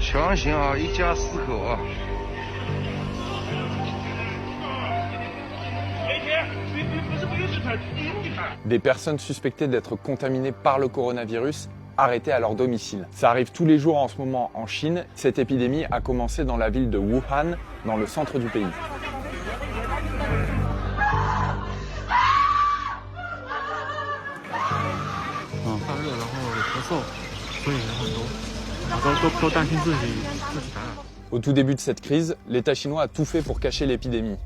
强行啊，一家4口啊。Des personnes suspectées d'être contaminées par le coronavirus arrêtées à leur domicile. Ça arrive tous les jours en ce moment en Chine. Cette épidémie a commencé dans la ville de Wuhan, dans le centre du pays. Au tout début de cette crise, l'État chinois a tout fait pour cacher l'épidémie.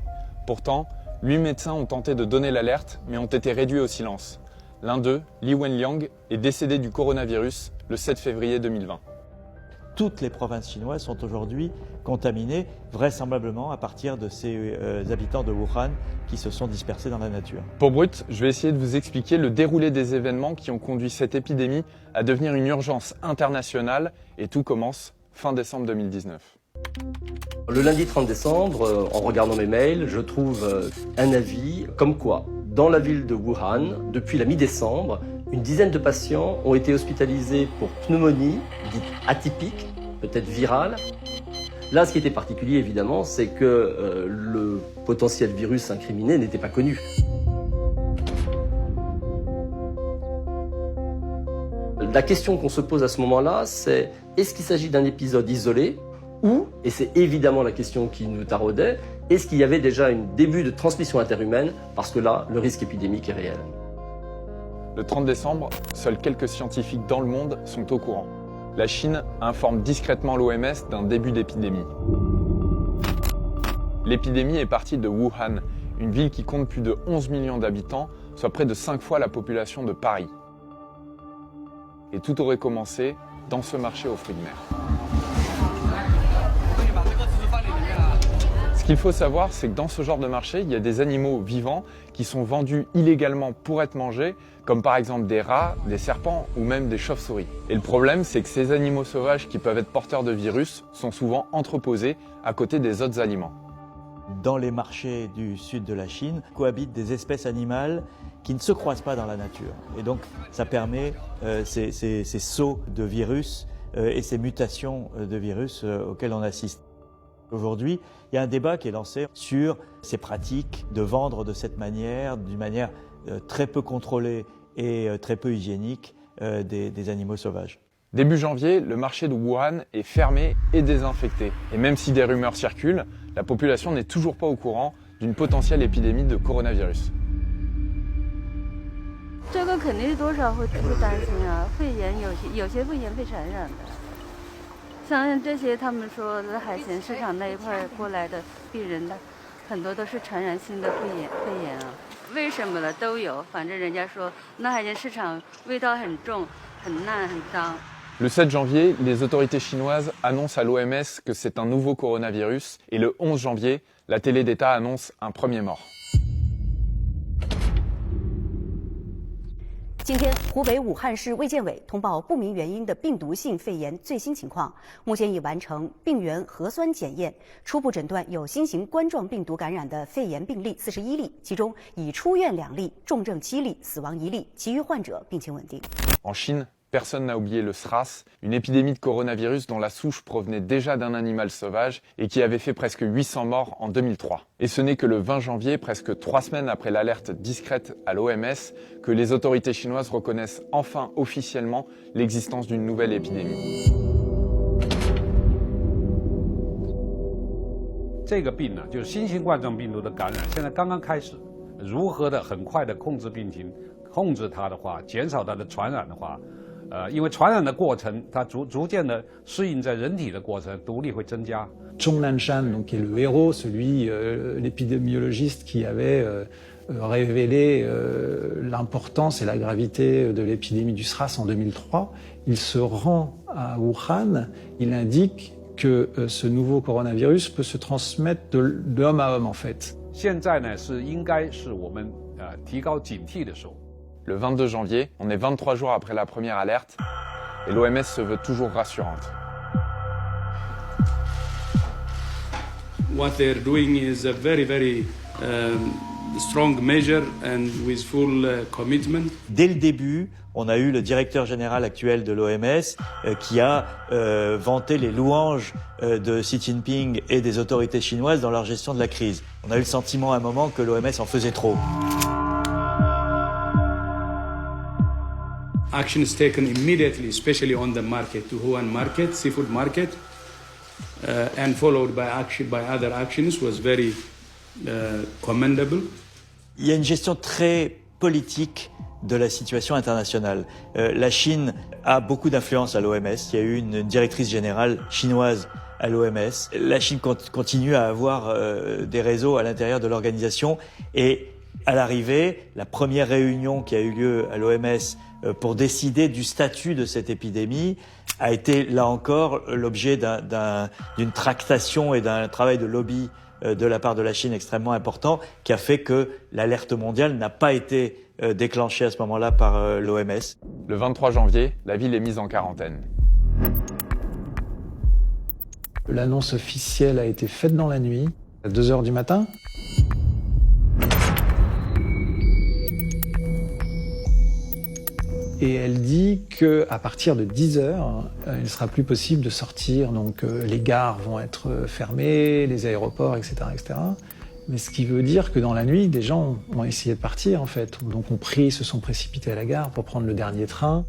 Pourtant, 8 médecins ont tenté de donner l'alerte, mais ont été réduits au silence. L'un d'eux, Li Wenliang, est décédé du coronavirus le 7 février 2020. Toutes les provinces chinoises sont aujourd'hui contaminées, vraisemblablement à partir de ces habitants de Wuhan qui se sont dispersés dans la nature. Pour Brut, je vais essayer de vous expliquer le déroulé des événements qui ont conduit cette épidémie à devenir une urgence internationale, et tout commence fin décembre 2019. Le lundi 30 décembre, en regardant mes mails, je trouve un avis comme quoi, dans la ville de Wuhan, depuis la mi-décembre, une dizaine de patients ont été hospitalisés pour pneumonie, dite atypique, peut-être virale. Là, ce qui était particulier, évidemment, c'est que le potentiel virus incriminé n'était pas connu. La question qu'on se pose à ce moment-là, c'est est-ce qu'il s'agit d'un épisode isolé ou, et c'est évidemment la question qui nous taraudait, est-ce qu'il y avait déjà un début de transmission interhumaine, parce que là, le risque épidémique est réel. Le 30 décembre, seuls quelques scientifiques dans le monde sont au courant. La Chine informe discrètement l'OMS d'un début d'épidémie. L'épidémie est partie de Wuhan, une ville qui compte plus de 11 millions d'habitants, soit près de 5 fois la population de Paris. Et tout aurait commencé dans ce marché aux fruits de mer. Ce qu'il faut savoir, c'est que dans ce genre de marché, il y a des animaux vivants qui sont vendus illégalement pour être mangés, comme par exemple des rats, des serpents ou même des chauves-souris. Et le problème, c'est que ces animaux sauvages qui peuvent être porteurs de virus sont souvent entreposés à côté des autres aliments. Dans les marchés du sud de la Chine, cohabitent des espèces animales qui ne se croisent pas dans la nature. Et donc, ça permet ces sauts de virus et ces mutations de virus auxquelles on assiste. Aujourd'hui, il y a un débat qui est lancé sur ces pratiques de vendre de cette manière, d'une manière très peu contrôlée et très peu hygiénique des animaux sauvages. Début janvier, le marché de Wuhan est fermé et désinfecté. Et même si des rumeurs circulent, la population n'est toujours pas au courant d'une potentielle épidémie de coronavirus. 这个肯定是多少会担心啊，肺炎有些肺炎被传染的。 像这些他们说的海鲜市场那一块过来的病人的，很多都是传染性的肺炎啊。为什么呢？都有，反正人家说那海鲜市场味道很重、很烂、很脏。 Le 7 janvier, les autorités chinoises annoncent à l'OMS que c'est un nouveau coronavirus et le 11 janvier, la télé d'État annonce un premier mort. 今天，湖北武汉市卫健委通报不明原因的病毒性肺炎最新情况，目前已完成病原核酸检验，初步诊断有新型冠状病毒感染的肺炎病例41例，其中已出院2例，重症7例，死亡1例，其余患者病情稳定。En Chine, personne n'a oublié le SRAS, une épidémie de coronavirus dont la souche provenait déjà d'un animal sauvage et qui avait fait presque 800 morts en 2003. Et ce n'est que le 20 janvier, presque 3 semaines après l'alerte discrète à l'OMS, que les autorités chinoises reconnaissent enfin officiellement l'existence d'une nouvelle épidémie. 这个病呢，就是新型冠状病毒的感染，现在刚刚开始，如何的很快的控制病情，控制它的话，减少它的传染的话。 因为传染的过程，它逐渐的适应在人体的过程，毒力会增加。Zhong Nanshan, donc, qui est le héros, l'épidémiologiste qui avait révélé l'importance et la gravité de l'épidémie du SRAS en 2003, il se rend à Wuhan, il indique que ce nouveau coronavirus peut se transmettre de homme à homme en fait. 现在呢是应该是我们提高警惕的时候。 Le 22 janvier, on est 23 jours après la première alerte, et l'OMS se veut toujours rassurante. What they're doing is very strong measure and with full commitment. Dès le début, on a eu le directeur général actuel de l'OMS qui a vanté les louanges de Xi Jinping et des autorités chinoises dans leur gestion de la crise. On a eu le sentiment à un moment que l'OMS en faisait trop. Actions taken immediately, especially on the market, to Wuhan market, seafood market, and followed by other actions was very commendable. Il y a une gestion très politique de la situation internationale. La Chine a beaucoup d'influence à l'OMS. Il y a eu une directrice générale chinoise à l'OMS. La Chine continue à avoir des réseaux à l'intérieur de l'organisation. Et à l'arrivée, la première réunion qui a eu lieu à l'OMS pour décider du statut de cette épidémie a été, là encore, l'objet d'une tractation et d'un travail de lobby de la part de la Chine extrêmement important, qui a fait que l'alerte mondiale n'a pas été déclenchée à ce moment-là par l'OMS. Le 23 janvier, la ville est mise en quarantaine. L'annonce officielle a été faite dans la nuit, à 2 h du matin. Et elle dit qu'à partir de 10 h, il ne sera plus possible de sortir. Donc les gares vont être fermées, les aéroports, etc., etc. Mais ce qui veut dire que dans la nuit, des gens ont essayé de partir en fait. Donc se sont précipités à la gare pour prendre le dernier train.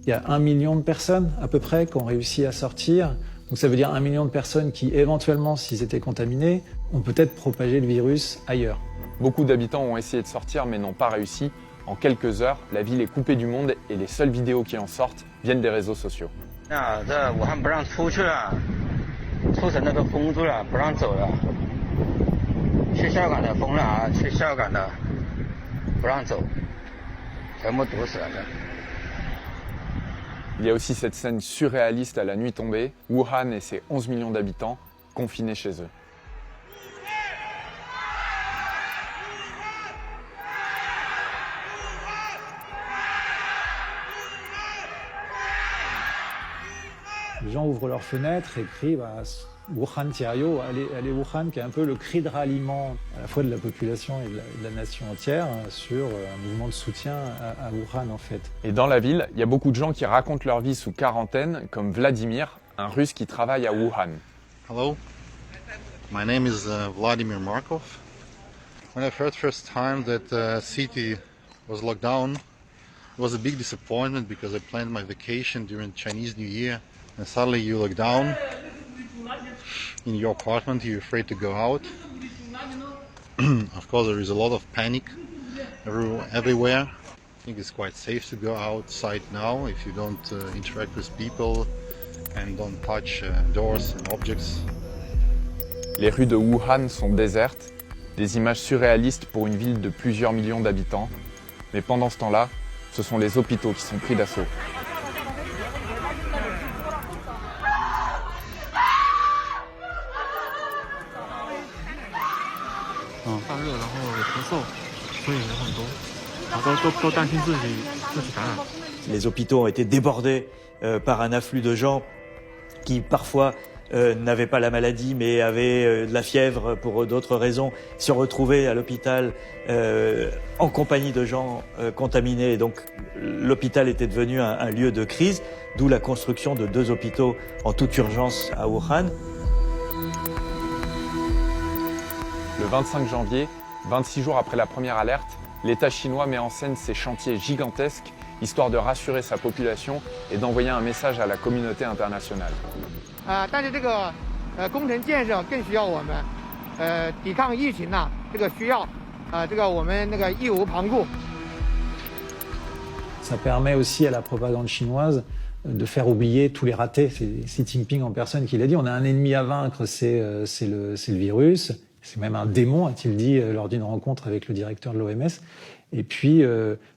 Il y a 1 million de personnes à peu près qui ont réussi à sortir. Donc ça veut dire 1 million de personnes qui éventuellement, s'ils étaient contaminés, ont peut-être propagé le virus ailleurs. Beaucoup d'habitants ont essayé de sortir mais n'ont pas réussi. En quelques heures, la ville est coupée du monde et les seules vidéos qui en sortent viennent des réseaux sociaux. Il y a aussi cette scène surréaliste à la nuit tombée, Wuhan et ses 11 millions d'habitants confinés chez eux. Les gens ouvrent leurs fenêtres et crient Wuhan Tiayo, allez Wuhan, qui est un peu le cri de ralliement à la fois de la population et de la nation entière sur un mouvement de soutien à Wuhan en fait. Et dans la ville, il y a beaucoup de gens qui racontent leur vie sous quarantaine, comme Vladimir, un Russe qui travaille à Wuhan. Hello, my name is Vladimir Markov. When I heard first time that the city was locked down, it was a big disappointment because I planned my vacation during Chinese New Year. And suddenly you look down in your apartment, you're afraid to go out. Of course, there is a lot of panic everywhere. I think it's quite safe to go outside now if you don't interact with people and don't touch doors and objects. Les rues de Wuhan sont désertes, des images surréalistes pour une ville de plusieurs millions d'habitants. Mais pendant ce temps-là, ce sont les hôpitaux qui sont pris d'assaut. Les hôpitaux ont été débordés par un afflux de gens qui parfois n'avaient pas la maladie mais avaient de la fièvre pour d'autres raisons, se retrouvaient à l'hôpital en compagnie de gens contaminés. Et donc l'hôpital était devenu un lieu de crise, d'où la construction de 2 hôpitaux en toute urgence à Wuhan. Le 25 janvier, 26 jours après la première alerte, l'État chinois met en scène ces chantiers gigantesques, histoire de rassurer sa population et d'envoyer un message à la communauté internationale. Ça permet aussi à la propagande chinoise de faire oublier tous les ratés. C'est Xi Jinping en personne qui l'a dit, on a un ennemi à vaincre, c'est le virus. C'est même un démon, a-t-il dit lors d'une rencontre avec le directeur de l'OMS. Et puis,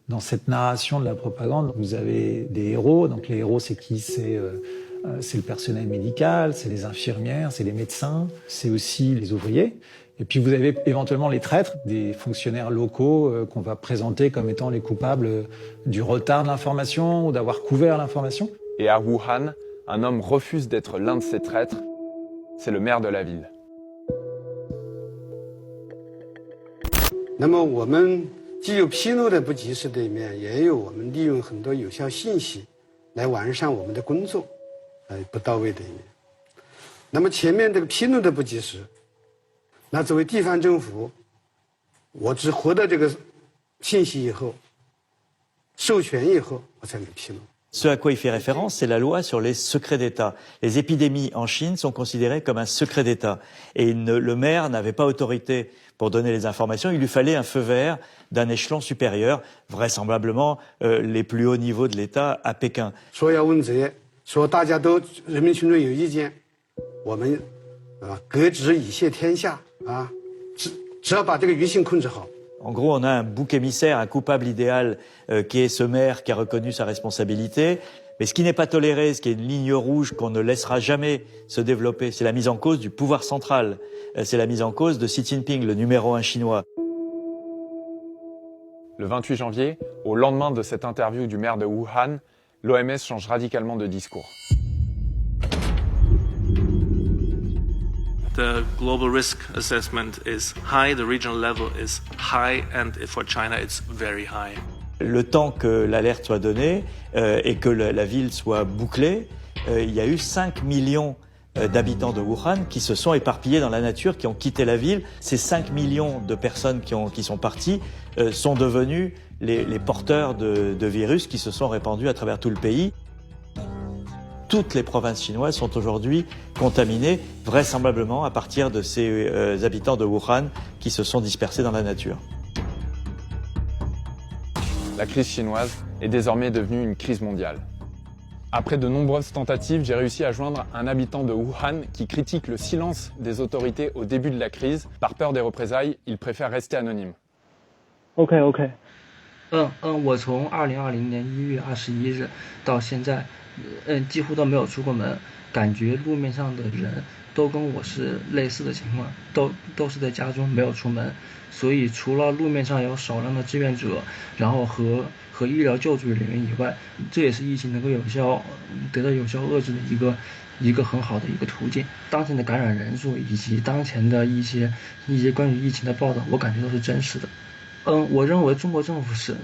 dans cette narration de la propagande, vous avez des héros. Donc les héros, c'est qui ? C'est le personnel médical, c'est les infirmières, c'est les médecins, c'est aussi les ouvriers. Et puis vous avez éventuellement les traîtres, des fonctionnaires locaux qu'on va présenter comme étant les coupables du retard de l'information ou d'avoir couvert l'information. Et à Wuhan, un homme refuse d'être l'un de ces traîtres. C'est le maire de la ville. 那么我们既有披露的不及时的一面，也有我们利用很多有效信息来完善我们的工作，不到位的一面。那么前面这个披露的不及时，那作为地方政府，我只获得这个信息以后，授权以后，我才能披露。Ce à quoi il fait référence, c'est la loi sur les secrets d'État. Les épidémies en Chine sont considérées comme un secret d'État. Et le maire n'avait pas autorité pour donner les informations. Il lui fallait un feu vert d'un échelon supérieur, vraisemblablement les plus hauts niveaux de l'État à Pékin. 说要问责，说大家都人民群众有意见，我们革职以谢天下啊，只要把这个舆情控制好。 En gros, on a un bouc émissaire, un coupable idéal qui est ce maire qui a reconnu sa responsabilité. Mais ce qui n'est pas toléré, ce qui est une ligne rouge qu'on ne laissera jamais se développer, c'est la mise en cause du pouvoir central. C'est la mise en cause de Xi Jinping, le numéro 1 chinois. Le 28 janvier, au lendemain de cette interview du maire de Wuhan, l'OMS change radicalement de discours. The global risk assessment is high, the regional level is high, and for China it's very high. Le temps que l'alerte soit donnée et que la ville soit bouclée, il y a eu 5 millions d'habitants de Wuhan qui se sont éparpillés dans la nature, qui ont quitté la ville. Ces 5 millions de personnes qui sont parties sont devenus les porteurs de virus qui se sont répandus à travers tout le pays. Toutes les provinces chinoises sont aujourd'hui contaminées, vraisemblablement à partir de ces habitants de Wuhan qui se sont dispersés dans la nature. La crise chinoise est désormais devenue une crise mondiale. Après de nombreuses tentatives, j'ai réussi à joindre un habitant de Wuhan qui critique le silence des autorités au début de la crise. Par peur des représailles, il préfère rester anonyme. OK。我从2020年1月21日到现在，几乎都没有出过门，感觉路面上的人都跟我是类似的情况，都是在家中没有出门，所以除了路面上有少量的志愿者，然后和医疗救助人员以外，这也是疫情能够得到有效遏制的一个很好的一个途径。当前的感染人数以及当前的一些关于疫情的报道，我感觉都是真实的。我认为中国政府是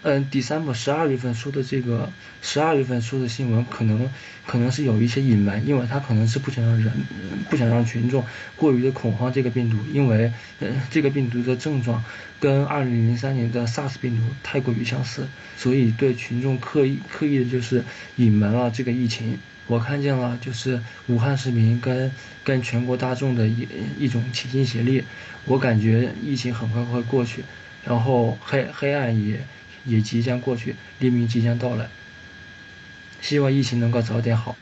，December 12月份说的这个12月份说的新闻，可能是有一些隐瞒，因为他可能是不想让群众过于的恐慌这个病毒，因为这个病毒的症状跟2003年的 SARS 病毒太过于相似，所以对群众刻意的就是隐瞒了这个疫情。我看见了，就是武汉市民跟全国大众的一种齐心协力，我感觉疫情很快会过去，然后黑暗也即将过去，黎明即将到来。希望疫情能够早点好。